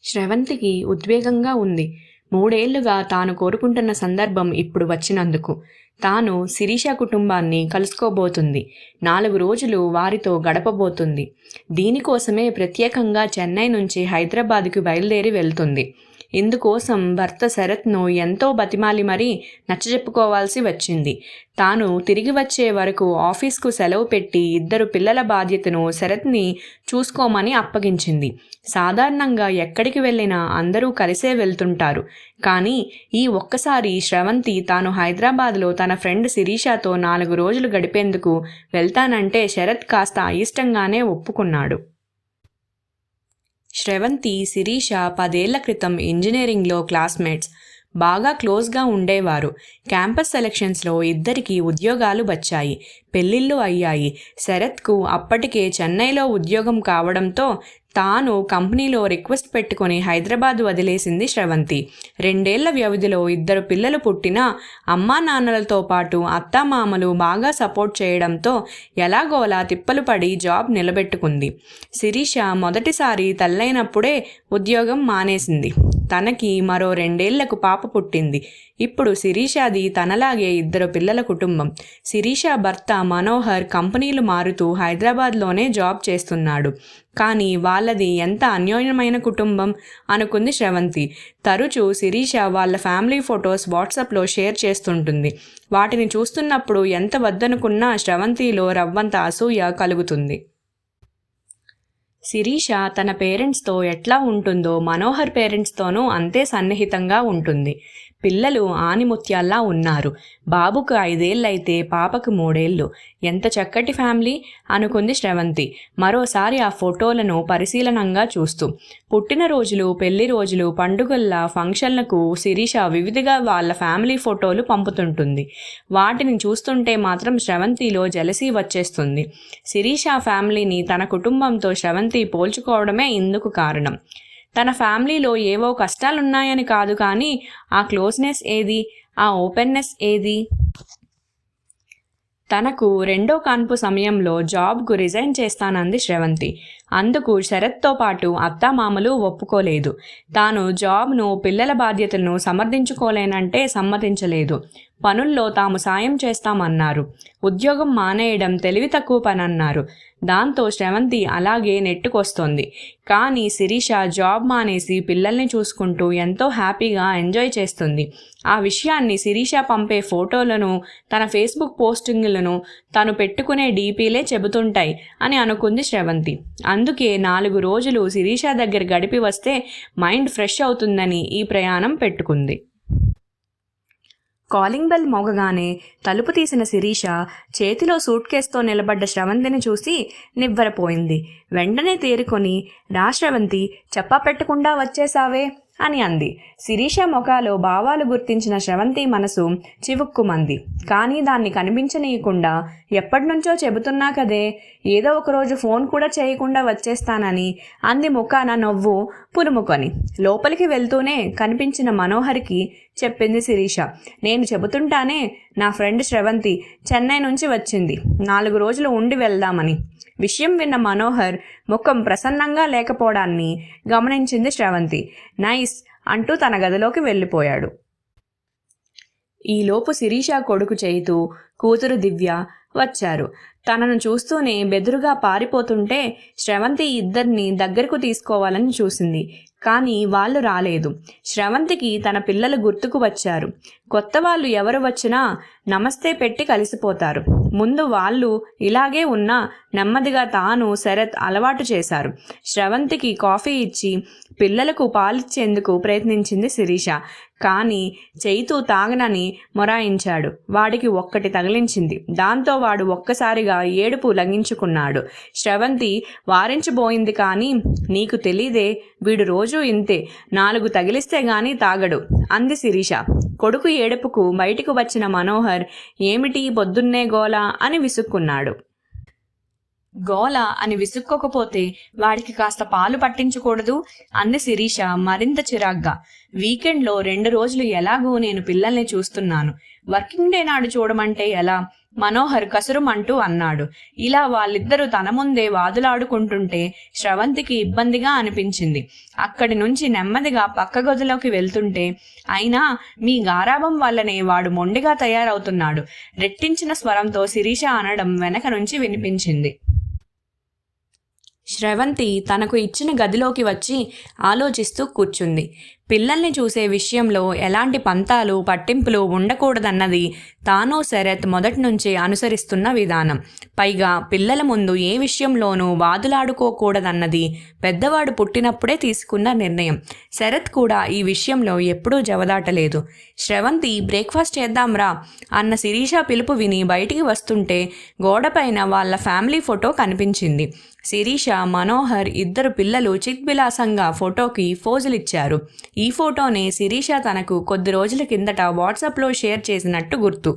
శ్రవంతికి ఉద్వేగంగా ఉంది. 3 ఏళ్లుగా తాను కోరుకుంటున్న సందర్భం ఇప్పుడు వచ్చినందుకు. తాను శిరీష కుటుంబాన్ని కలుసుకోబోతుంది. 4 రోజులు వారితో గడపబోతుంది. దీనికోసమే ప్రత్యేకంగా చెన్నై నుంచి హైదరాబాద్కు బయలుదేరి వెళ్తుంది. ఇందుకోసం భర్త శరత్ను ఎంతో బతిమాలి మరీ నచ్చజెప్పుకోవాల్సి వచ్చింది. తాను తిరిగి వచ్చే వరకు ఆఫీస్కు సెలవు పెట్టి 2 పిల్లల బాధ్యతను శరత్ని చూసుకోమని అప్పగించింది. సాధారణంగా ఎక్కడికి వెళ్ళినా అందరూ కలిసే వెళ్తుంటారు. కానీ ఈ ఒక్కసారి శ్రవంతి తాను హైదరాబాద్లో తన ఫ్రెండ్ శిరీషతో 4 రోజులు గడిపేందుకు వెళ్తానంటే శరత్ కాస్త అయిష్టంగానే ఒప్పుకున్నాడు. శ్రవంతి, శిరీష 10 ఏళ్ల క్రితం ఇంజనీరింగ్లో క్లాస్మేట్స్. బాగా క్లోజ్గా ఉండేవారు. క్యాంపస్ సెలక్షన్స్లో ఇద్దరికీ ఉద్యోగాలు వచ్చాయి. పెళ్ళిళ్ళు అయ్యాయి. శరత్కు అప్పటికే చెన్నైలో ఉద్యోగం కావడంతో తాను కంపెనీలో రిక్వెస్ట్ పెట్టుకుని హైదరాబాద్ వదిలేసింది శ్రవంతి. 2 ఏళ్ల వ్యవధిలో 2 పిల్లలు పుట్టినా అమ్మా నాన్నలతో పాటు అత్తామామలు బాగా సపోర్ట్ చేయడంతో ఎలాగోలా తిప్పలు పడి జాబ్ నిలబెట్టుకుంది. శిరీష మొదటిసారి తల్లైనప్పుడే ఉద్యోగం మానేసింది. తనకి మరో 2 ఏళ్లకు పాప పుట్టింది. ఇప్పుడు శిరీషది తనలాగే 2 పిల్లల కుటుంబం. శిరీష భర్త మనోహర్ కంపెనీలు మారుతూ హైదరాబాద్లోనే జాబ్ చేస్తున్నాడు. కానీ వాళ్ళది ఎంత అన్యోన్యమైన కుటుంబం అనుకుంది శ్రవంతి. తరచూ శిరీష వాళ్ళ ఫ్యామిలీ ఫొటోస్ వాట్సాప్లో షేర్ చేస్తుంటుంది. వాటిని చూస్తున్నప్పుడు ఎంత వద్దనుకున్నా శ్రవంతిలో రవ్వంత అసూయ కలుగుతుంది. శిరీష తన పేరెంట్స్తో ఎట్లా ఉంటుందో మనోహర్ పేరెంట్స్తోనూ అంతే సన్నిహితంగా ఉంటుంది. పిల్లలు ఆనిముత్యాల్లా ఉన్నారు. బాబుకు 5 ఏళ్ళైతే పాపకు 3 ఏళ్ళు. ఎంత చక్కటి ఫ్యామిలీ అనుకుంది శ్రవంతి మరోసారి ఆ ఫోటోలను పరిశీలనంగా చూస్తూ. పుట్టినరోజులు, పెళ్లి రోజులు, పండుగల్లా ఫంక్షన్లకు శిరీష వివిధగా వాళ్ళ ఫ్యామిలీ ఫోటోలు పంపుతుంటుంది. వాటిని చూస్తుంటే మాత్రం శ్రవంతిలో జెలసీ వచ్చేస్తుంది. శిరీష ఫ్యామిలీని తన కుటుంబంతో శ్రవంతి పోల్చుకోవడమే ఇందుకు కారణం. తన ఫ్యామిలీలో ఏవో కష్టాలున్నాయని కాదు, కానీ ఆ క్లోజ్నెస్ ఏది, ఆ ఓపెన్నెస్ ఏది? తనకు 2వ కాన్పు సమయంలో జాబ్కు రిజైన్ చేస్తానంది శ్రవంతి. అందుకు శరత్తో పాటు అత్తామామలు ఒప్పుకోలేదు. తాను జాబ్ను, పిల్లల బాధ్యతలను సమర్థించుకోలేనంటే సమ్మతించలేదు. పనుల్లో తాము సాయం చేస్తామన్నారు. ఉద్యోగం మానేయడం తెలివి తక్కువ పనన్నారు. దాంతో శ్రవంతి అలాగే నెట్టుకొస్తోంది. కానీ శిరీష జాబ్ మానేసి పిల్లల్ని చూసుకుంటూ ఎంతో హ్యాపీగా ఎంజాయ్ చేస్తుంది. ఆ విషయాన్ని శిరీష పంపే ఫోటోలను, తన ఫేస్బుక్ పోస్టింగ్లను, తను పెట్టుకునే డీపీలే చెబుతుంటాయి అని అనుకుంది శ్రవంతి. అందుకే 4 రోజులు శిరీష దగ్గర గడిపి వస్తే మైండ్ ఫ్రెష్ అవుతుందని ఈ ప్రయాణం పెట్టుకుంది. కాలింగ్ బెల్ మోగగానే తలుపు తీసిన శిరీష చేతిలో సూట్ కేసుతో నిలబడ్డ శ్రవంతిని చూసి నివ్వెరపోయింది. వెంటనే తేరుకొని, రా శ్రవంతి, చెప్పా పెట్టకుండా వచ్చేసావే అని అంది. శిరీష ముఖాలో భావాలు గుర్తించిన శ్రవంతి మనసు చివుక్కుమంది. కానీ దాన్ని కనిపించనీయకుండా, ఎప్పటినుంచో చెబుతున్నా కదే, ఏదో ఒకరోజు ఫోన్ కూడా చేయకుండా వచ్చేస్తానని అంది ముఖాన నవ్వు పులుముకొని. లోపలికి వెళ్తూనే కనిపించిన మనోహర్కి చెప్పింది శిరీష, నేను చెబుతుంటానే నా ఫ్రెండ్ శ్రవంతి చెన్నై నుంచి వచ్చింది, 4 రోజులు ఉండి వెళ్దామని. విషయం విన్న మనోహర్ ముఖం ప్రసన్నంగా లేకపోవడాన్ని గమనించింది శ్రవంతి. నైస్ అంటూ తన గదిలోకి వెళ్ళిపోయాడు. ఈలోపు శిరీష కొడుకు చైతు, కూతురు దివ్య వచ్చారు. తనను చూస్తూనే బెదురుగా పారిపోతుంటే శ్రవంతి ఇద్దరిని దగ్గరకు తీసుకోవాలని చూసింది. కానీ వాళ్ళు రాలేదు. శ్రవంతికి తన పిల్లలు గుర్తుకు వచ్చారు. కొత్త వాళ్ళు ఎవరు వచ్చినా నమస్తే పెట్టి కలిసిపోతారు. ముందు వాళ్ళు ఇలాగే ఉన్నా నెమ్మదిగా తాను, శరత్ అలవాటు చేశారు. శ్రవంతికి కాఫీ ఇచ్చి పిల్లలకు పాలిచ్చేందుకు ప్రయత్నించింది శిరీష. కానీ చైతు తాగనని మొరాయించాడు. వాడికి ఒక్కటి తగిలించింది. దాంతో వాడు ఒక్కసారిగా ఏడుపు లగించుకున్నాడు. శ్రవంతి వారించబోయింది. కానీ నీకు తెలీదే, వీడు రోజూ ఇంతే, 4 తగిలిస్తే గానీ తాగడు అంది శిరీష. కొడుకు ఏడుపుకు బయటికి వచ్చిన మనోహర్, ఏమిటి పొద్దున్నే గోల అని విసుక్కున్నాడు. గోల అని విసుక్కోకపోతే వాడికి కాస్త పాలు పట్టించకూడదు అంది శిరీష మరింత చిరాగ్గా. వీకెండ్లో 2 రోజులు ఎలాగూ నేను పిల్లల్ని చూస్తున్నాను. వర్కింగ్ డే నాడు చూడమంటే ఎలా? మనోహర్ కసురుమంటూ అన్నాడు. ఇలా వాళ్ళిద్దరూ తన ముందే వాదులాడుకుంటుంటే శ్రవంతికి ఇబ్బందిగా అనిపించింది. అక్కడి నుంచి నెమ్మదిగా పక్క గదిలోకి వెళ్తుంటే, అయినా మీ గారాబం వల్లనే వాడు మొండిగా తయారవుతున్నాడు, రెట్టించిన స్వరంతో శిరీష అనడం వెనక నుంచి వినిపించింది. శ్రవంతి తనకు ఇచ్చిన గదిలోకి వచ్చి ఆలోచిస్తూ కూర్చుంది. పిల్లల్ని చూసే విషయంలో ఎలాంటి పంతాలు పట్టింపులు ఉండకూడదన్నది తాను శరత్ మొదటి నుంచే అనుసరిస్తున్న విధానం. పైగా పిల్లల ముందు ఏ విషయంలోనూ వాదులాడుకోకూడదన్నది పెద్దవాడు పుట్టినప్పుడే తీసుకున్న నిర్ణయం. శరత్ కూడా ఈ విషయంలో ఎప్పుడూ జవదాటలేదు. శ్రవంతి బ్రేక్ఫాస్ట్ చేద్దాంరా అన్న శిరీష పిలుపు విని బయటికి వస్తుంటే గోడపైన వాళ్ళ ఫ్యామిలీ ఫోటో కనిపించింది. శిరీష, మనోహర్ ఇద్దరు పిల్లలు చిత్విలాసంగా ఫోటోకి ఫోజులిచ్చారు. ఈ ఫోటోని శిరీష తనకు కొద్ది రోజుల కిందట వాట్సాప్లో షేర్ చేసినట్టు గుర్తు.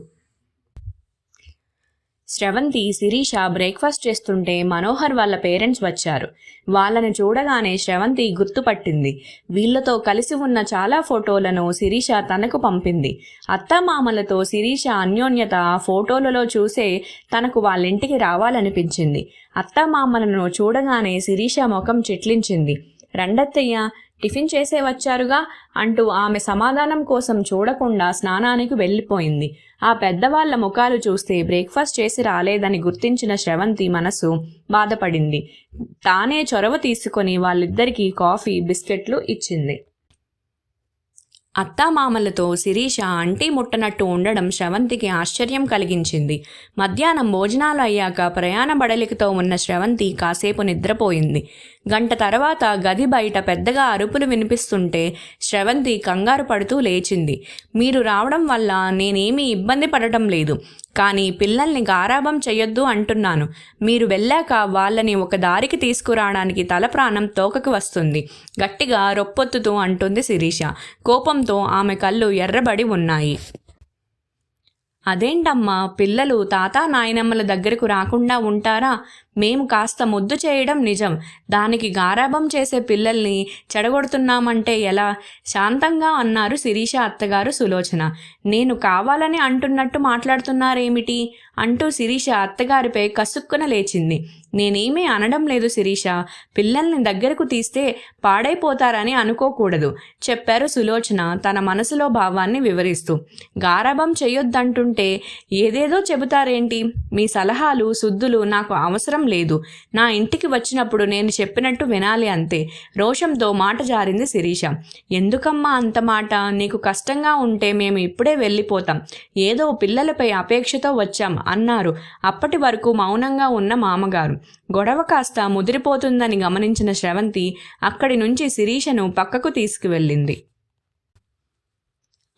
శ్రవంతి, శిరీష బ్రేక్ఫాస్ట్ చేస్తుంటే మనోహర్ వాళ్ళ పేరెంట్స్ వచ్చారు. వాళ్ళని చూడగానే శ్రవంతి గుర్తుపట్టింది. వీళ్లతో కలిసి ఉన్న చాలా ఫోటోలను శిరీష తనకు పంపింది. అత్తామామలతో శిరీష అన్యోన్యత ఆ ఫోటోలలో చూసే తనకు వాళ్ళింటికి రావాలనిపించింది. అత్తామామలను చూడగానే శిరీష ముఖం చిట్లించింది. రండత్తయ్య, టిఫిన్ చేసే వచ్చారుగా అంటూ ఆమె సమాధానం కోసం చూడకుండా స్నానానికి వెళ్ళిపోయింది. ఆ పెద్దవాళ్ల ముఖాలు చూస్తే బ్రేక్ఫాస్ట్ చేసి రాలేదని గుర్తించిన శ్రవంతి మనసు బాధపడింది. తానే చొరవ తీసుకొని వాళ్ళిద్దరికీ కాఫీ, బిస్కెట్లు ఇచ్చింది. అత్తామామలతో శిరీష అంటీ ముట్టనట్టు ఉండడం శ్రవంతికి ఆశ్చర్యం కలిగించింది. మధ్యాహ్నం భోజనాలు అయ్యాక ప్రయాణ బడలికతో ఉన్న శ్రవంతి కాసేపు నిద్రపోయింది. గంట తర్వాత గది బయట పెద్దగా అరుపులు వినిపిస్తుంటే శ్రవంతి కంగారు పడుతూ లేచింది. మీరు రావడం వల్ల నేనేమీ ఇబ్బంది పడటం లేదు, కానీ పిల్లల్ని గారాబం చెయ్యొద్దు అంటున్నాను. మీరు వెళ్ళాక వాళ్ళని ఒక దారికి తీసుకురావడానికి తల ప్రాణం తోకకు వస్తుంది, గట్టిగా రొప్పొత్తుతూ అంటుంది శిరీష. కోపంతో ఆమె కళ్ళు ఎర్రబడి ఉన్నాయి. అదేంటమ్మా, పిల్లలు తాత నాయనమ్మల దగ్గరకు రాకుండా ఉంటారా? మేము కాస్త ముద్దు చేయడం నిజం, దానికి గారాబం చేసే పిల్లల్ని చెడగొడుతున్నామంటే ఎలా? శాంతంగా అన్నారు శిరీష అత్తగారు సులోచన. నేను కావాలని అంటున్నట్టు మాట్లాడుతున్నారేమిటి అంటూ శిరీష అత్తగారిపై కసుక్కున లేచింది. నేనేమీ అనడం లేదు శిరీష, పిల్లల్ని దగ్గరకు తీస్తే పాడైపోతారని అనుకోకూడదు చెప్పారు సులోచన తన మనసులో భావాన్ని వివరిస్తూ. గారాబం చెయ్యొద్దంటుంటే ఏదేదో చెబుతారేంటి? మీ సలహాలు సుద్దులు నాకు అవసరం లేదు. నా ఇంటికి వచ్చినప్పుడు నేను చెప్పినట్టు వినాలి అంతే. రోషంతో మాట జారింది శిరీష. ఎందుకమ్మా అంత మాట? నీకు కష్టంగా ఉంటే మేము ఇప్పుడే వెళ్ళిపోతాం, ఏదో పిల్లలపై అపేక్షతో వచ్చాం అన్నారు అప్పటి వరకు మౌనంగా ఉన్న మామగారు. గొడవ కాస్త ముదిరిపోతుందని గమనించిన శ్రవంతి అక్కడి నుంచి శిరీషను పక్కకు తీసుకువెళ్ళింది.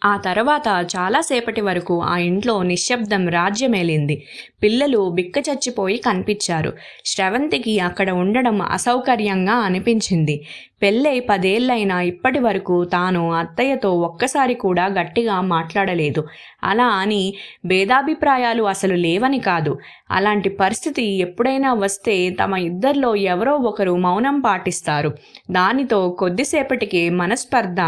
ఆ తర్వాత చాలాసేపటి వరకు ఆ ఇంట్లో నిశ్శబ్దం రాజ్యమేలింది. పిల్లలు బిక్కచచ్చిపోయి కనిపించారు. శ్రవంతికి అక్కడ ఉండడం అసౌకర్యంగా అనిపించింది. పెళ్ళై 10 ఏళ్లైనా ఇప్పటి వరకు తాను అత్తయ్యతో ఒక్కసారి కూడా గట్టిగా మాట్లాడలేదు. అలా అని భేదాభిప్రాయాలు అసలు లేవని కాదు. అలాంటి పరిస్థితి ఎప్పుడైనా వస్తే తమ ఇద్దరిలో ఎవరో ఒకరు మౌనం పాటిస్తారు. దానితో కొద్దిసేపటికే మనస్పర్ధ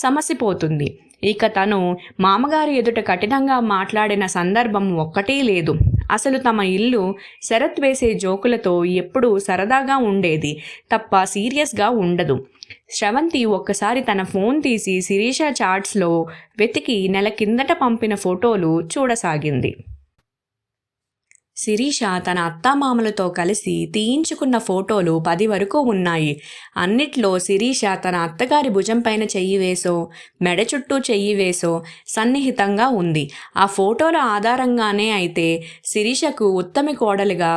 సమసిపోతుంది. ఇక తను మామగారి ఎదుట కఠినంగా మాట్లాడిన సందర్భం ఒక్కటీ లేదు. అసలు తమ ఇల్లు శరత్ వేసే జోకులతో ఎప్పుడూ సరదాగా ఉండేది తప్ప సీరియస్గా ఉండదు. శ్రవంతి ఒక్కసారి తన ఫోన్ తీసి శిరీష చాట్స్లో వెతికి నెల కిందట పంపిన ఫోటోలు చూడసాగింది. శిరీష తన అత్తామామలతో కలిసి తీయించుకున్న ఫోటోలు 10 వరకు ఉన్నాయి. అన్నిట్లో శిరీష తన అత్తగారి భుజంపైన చెయ్యి వేసో, మెడ చుట్టూ చెయ్యి వేసో సన్నిహితంగా ఉంది. ఆ ఫోటోల ఆధారంగానే అయితే శిరీషకు ఉత్తమ కోడలిగా,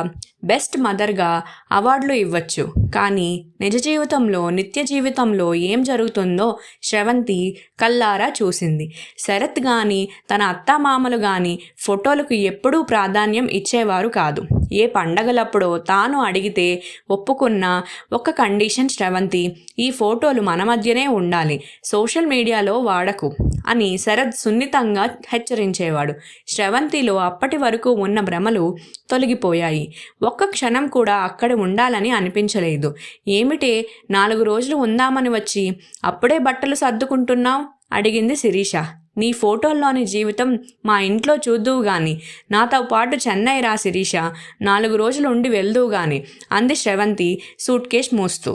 బెస్ట్ మదర్గా అవార్డులు ఇవ్వచ్చు. కానీ నిజ జీవితంలో, నిత్య జీవితంలో ఏం జరుగుతుందో శ్రవంతి కల్లారా చూసింది. శరత్ కానీ తన అత్తామామలు కానీ ఫోటోలకు ఎప్పుడూ ప్రాధాన్యం ఇచ్చేవారు కాదు. ఏ పండగలప్పుడో తాను అడిగితే ఒప్పుకున్న ఒక కండిషన్ శ్రవంతి, ఈ ఫోటోలు మన మధ్యనే ఉండాలి, సోషల్ మీడియాలో వాడకు అని శరత్ సున్నితంగా హెచ్చరించేవాడు. శ్రవంతిలో అప్పటి వరకు ఉన్న భ్రమలు తొలగిపోయాయి. ఒక్క క్షణం కూడా అక్కడ ఉండాలని అనిపించలేదు. ఏమిటే 4 రోజులు ఉందామని వచ్చి అప్పుడే బట్టలు సర్దుకుంటున్నావు అడిగింది శిరీష. నీ ఫోటోల్లోని జీవితం మా ఇంట్లో చూద్దువు గాని, నాతో పాటు చెన్నై రా శిరీష, 4 రోజులు ఉండి వెళ్దువు గాని అంది స్రవంతి సూట్ కేస్ మోస్తూ.